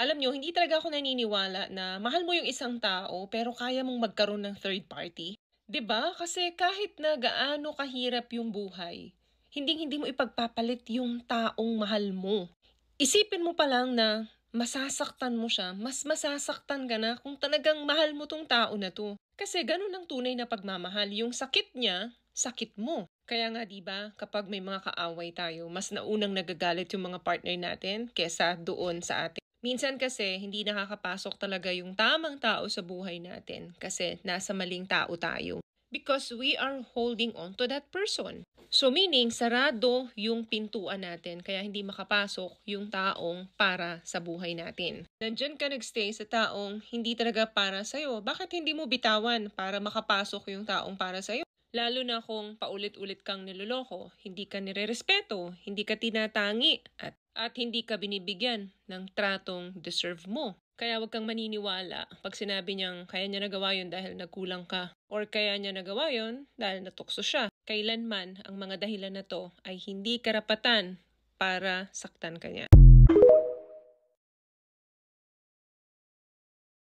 Alam niyo, hindi talaga ako naniniwala na mahal mo yung isang tao pero kaya mong magkaroon ng third party. 'Di ba? Kasi kahit na gaano kahirap yung buhay, hindi mo ipagpapalit yung taong mahal mo. Isipin mo pa lang na masasaktan mo siya, mas masasaktan ka na kung talagang mahal mo tong tao na 'to. Kasi ganun ang tunay na pagmamahal, yung sakit niya, sakit mo. Kaya nga 'di ba, kapag may mga kaaway tayo, mas naunang nagagalit yung mga partner natin kesa doon sa atin. Minsan kasi hindi nakakapasok talaga yung tamang tao sa buhay natin kasi nasa maling tao tayo. Because we are holding on to that person. So meaning, sarado yung pintuan natin kaya hindi makapasok yung taong para sa buhay natin. Nandyan ka nagstay sa taong hindi talaga para sa'yo. Bakit hindi mo bitawan para makapasok yung taong para sa'yo? Lalo na kung paulit-ulit kang niloloko, hindi ka nirerespeto, hindi ka tinatangi, at hindi ka binibigyan ng tratong deserve mo. Kaya wag kang maniniwala pag sinabi niyang kaya niya nagawa yun dahil nagkulang ka. Or kaya niya nagawa yun dahil natukso siya. Kailanman ang mga dahilan na to ay hindi karapatan para saktan ka niya.